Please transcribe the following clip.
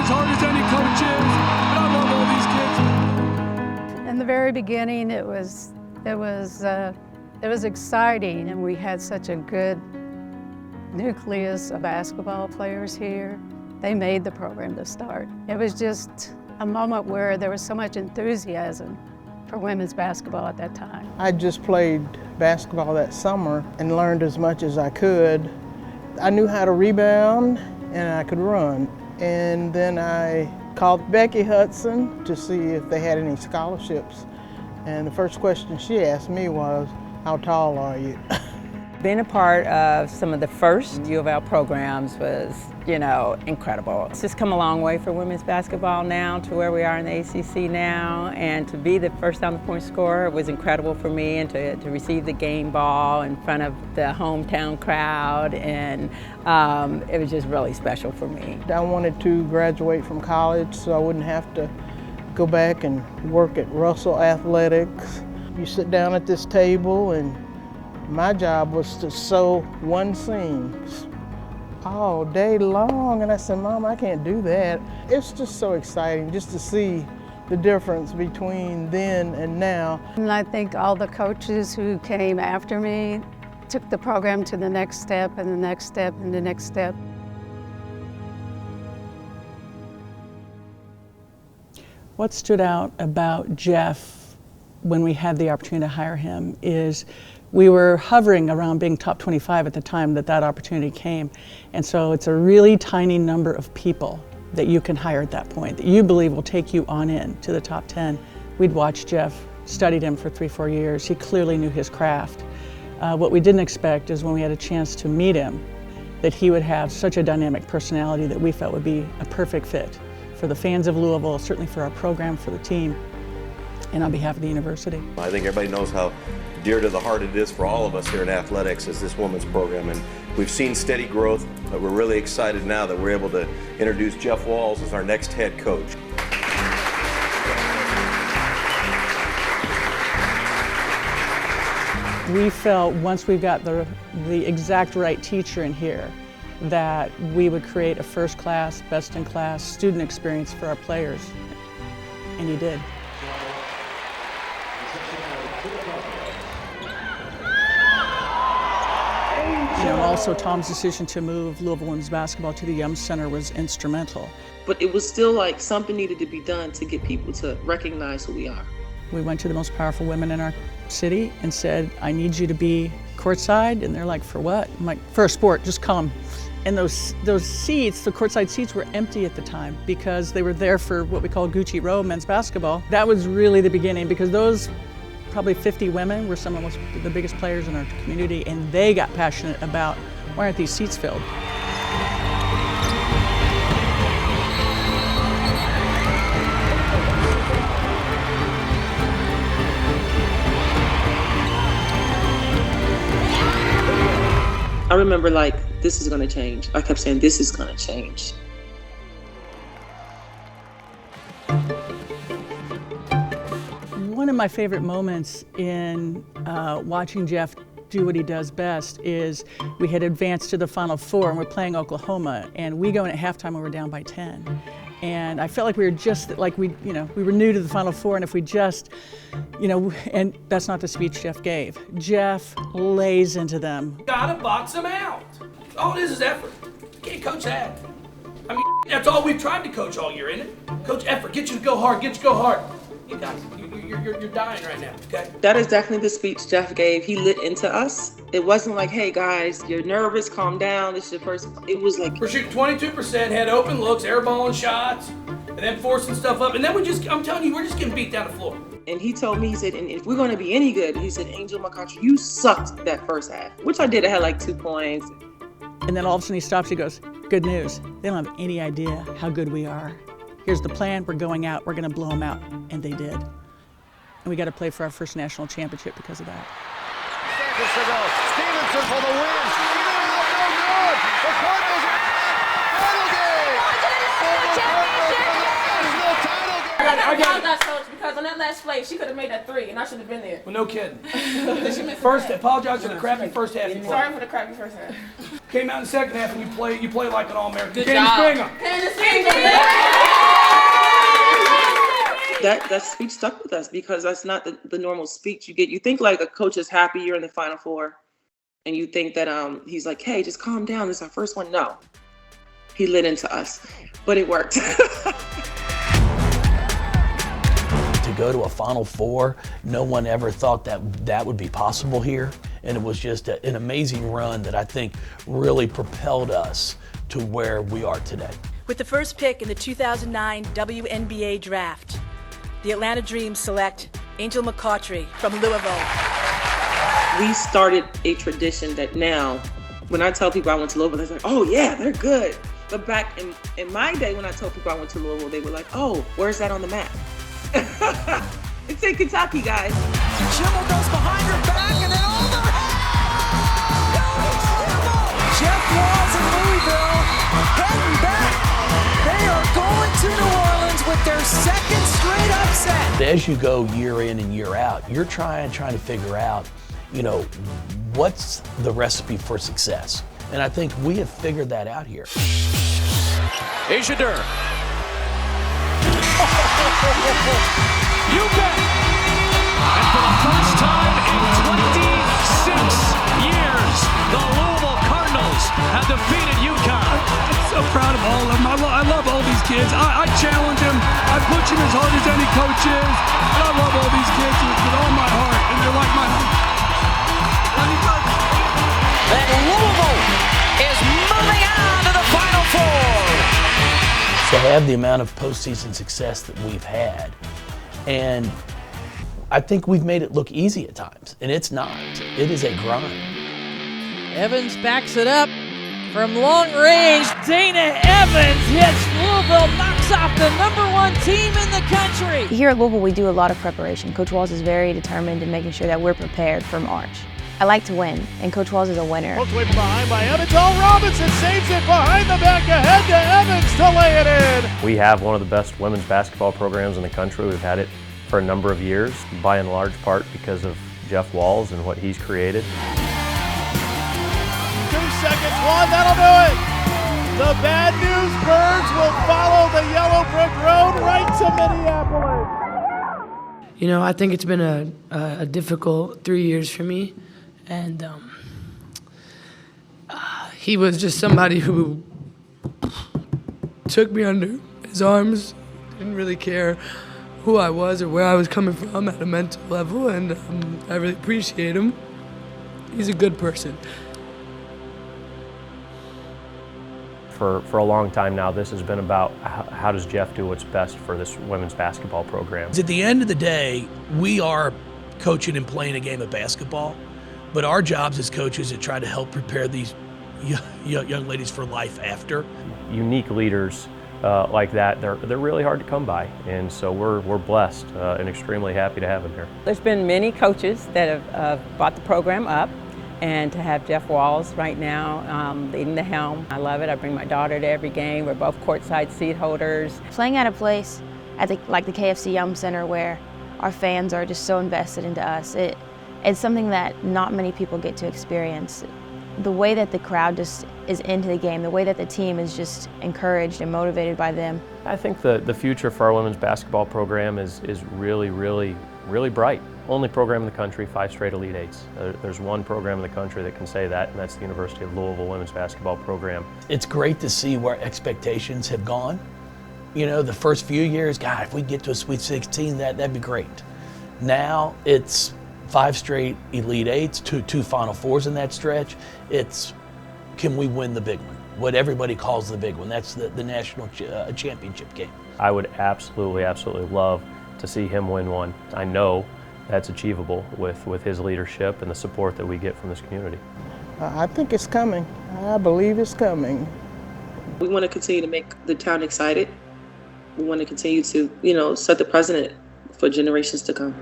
as hard as any coach is, and I love all these kids. In the very beginning, it was exciting, and we had such a good nucleus of basketball players here. They made the program to start. It was just a moment where there was so much enthusiasm for women's basketball at that time. I just played basketball that summer and learned as much as I could. I knew how to rebound and I could run. And then I called Becky Hudson to see if they had any scholarships. And the first question she asked me was, how tall are you? Being a part of some of the first U of L programs was, incredible. It's just come a long way for women's basketball now to where we are in the ACC now, and to be the first down the point scorer was incredible for me, and to receive the game ball in front of the hometown crowd, and it was just really special for me. I wanted to graduate from college so I wouldn't have to go back and work at Russell Athletics. You sit down at this table and my job was to sew one seam all day long, and I said, Mom, I can't do that. It's just so exciting just to see the difference between then and now. And I think all the coaches who came after me took the program to the next step and the next step and the next step. What stood out about Jeff when we had the opportunity to hire him is we were hovering around being top 25 at the time that opportunity came. And so it's a really tiny number of people that you can hire at that point, that you believe will take you on in to the top 10. We'd watched Jeff, studied him for 3-4 years. He clearly knew his craft. What we didn't expect is when we had a chance to meet him, that he would have such a dynamic personality that we felt would be a perfect fit for the fans of Louisville, certainly for our program, for the team, and on behalf of the university. I think everybody knows how dear to the heart it is for all of us here in athletics as this women's program, and we've seen steady growth, but we're really excited now that we're able to introduce Jeff Walz as our next head coach. We felt once we got the exact right teacher in here that we would create a first-class, best-in-class student experience for our players, and he did. Also, Tom's decision to move Louisville women's basketball to the Yum Center was instrumental. But it was still like something needed to be done to get people to recognize who we are. We went to the most powerful women in our city and said, I need you to be courtside. And they're like, for what? I'm like, for a sport, just come. And those seats, the courtside seats, were empty at the time because they were there for what we call Gucci Row men's basketball. That was really the beginning, because those probably 50 women were some of the biggest players in our community, and they got passionate about, why aren't these seats filled? I remember this is gonna change. I kept saying, this is gonna change. One of my favorite moments in watching Jeff do what he does best is we had advanced to the Final Four and we're playing Oklahoma, and we go in at halftime and we're down by 10. And I felt like we were just we were new to the Final Four, and if we just, and that's not the speech Jeff gave. Jeff lays into them. Gotta box them out. All it is effort. You can't coach that. I mean, that's all we've tried to coach all year, isn't it? Coach effort, get you to go hard, get you to go hard. You guys, you're dying right now, okay? That is definitely the speech Jeff gave. He lit into us. It wasn't like, hey guys, you're nervous, calm down, this is your first. It was like, we're shooting 22%, had open looks, airballing shots, and then forcing stuff up. And then I'm telling you, we're just getting beat down the floor. And he told me, he said, and if we're going to be any good, he said, Angel McCutcheon, you sucked that first half, which I did. I had 2 points. And then all of a sudden he stops, he goes, good news. They don't have any idea how good we are. Here's the plan, we're going out, we're gonna blow them out. And they did. And we got to play for our first national championship because of that. Seconds to go. Stevenson for the win. No good. The Cardinals are title game. I apologize, Coach, because on that last play, she could have made that 3, and I should have been there. Well, no kidding. First, apologize for the crappy first half. Sorry for the crappy first half. Came out in the second half and you play like an All-American. Good job. Candace Bingham. Candace Bingham. that speech stuck with us because that's not the normal speech you get. You think like a coach is happy you're in the Final Four, and you think that he's like, hey, just calm down, this is our first one. No, he lit into us, but it worked. To go to a Final Four, no one ever thought that would be possible here, and it was just an amazing run that I think really propelled us to where we are today. With the first pick in the 2009 WNBA draft, the Atlanta Dream select Angel McCoughtry from Louisville. We started a tradition that now, when I tell people I went to Louisville, they're like, oh yeah, they're good. But back in my day, when I told people I went to Louisville, they were like, oh, where's that on the map? It's in Kentucky, guys. Jimmo goes behind her back and then overhead! Jeff Walz in Louisville heading back. They are going to New Orleans with their second straight upset. As you go year in and year out, you're trying to figure out, what's the recipe for success? And I think we have figured that out here. Asia Dur. You bet! And for the first time in 26 years, the Louisville Cardinals have defeated UConn. I'm so proud of all of them. I love all these kids. I challenge them. I push them as hard as any coach is. And I love all these kids with all my heart. And they're like my own. And Louisville is moving on to the Final Four. To have the amount of postseason success that we've had, and I think we've made it look easy at times, and it's not. It is a grind. Evans backs it up from long range. Dana Evans hits Louisville, knocks off the #1 team in the country. Here at Louisville, we do a lot of preparation. Coach Walz is very determined in making sure that we're prepared for March. I like to win, and Coach Walz is a winner. Poked away from behind by Evans. Oh, Robinson saves it behind the back, ahead to Evans to lay it in. We have one of the best women's basketball programs in the country. We've had it for a number of years, by and large part because of Jeff Walz and what he's created. 2 seconds, one, that'll do it. The Bad News Birds will follow the Yellow Brick Road right to Minneapolis. I think it's been a difficult 3 years for me. And he was just somebody who took me under his arms, didn't really care who I was or where I was coming from at a mental level, and I really appreciate him. He's a good person. For a long time now, this has been about how does Jeff do what's best for this women's basketball program. At the end of the day, we are coaching and playing a game of basketball. But our jobs as coaches is to try to help prepare these young ladies for life after. Unique leaders like that, they're really hard to come by, and so we're blessed and extremely happy to have them here. There's been many coaches that have brought the program up, and to have Jeff Walz right now leading the helm, I love it. I bring my daughter to every game. We're both courtside seat holders. Playing at a place like the KFC Yum Center where our fans are just so invested into us, it's something that not many people get to experience. The way that the crowd just is into the game, the way that the team is just encouraged and motivated by them. I think the future for our women's basketball program is really, really, really bright. Only program in the country, 5 straight Elite Eights. There's one program in the country that can say that, and that's the University of Louisville women's basketball program. It's great to see where expectations have gone. The first few years, God, if we get to a Sweet 16, that'd be great. Now it's 5 straight Elite Eights, two Final Fours in that stretch. It's, can we win the big one? What everybody calls the big one. That's the national championship game. I would absolutely love to see him win one. I know that's achievable with his leadership and the support that we get from this community. I think it's coming. I believe it's coming. We want to continue to make the town excited. We want to continue to, set the precedent for generations to come.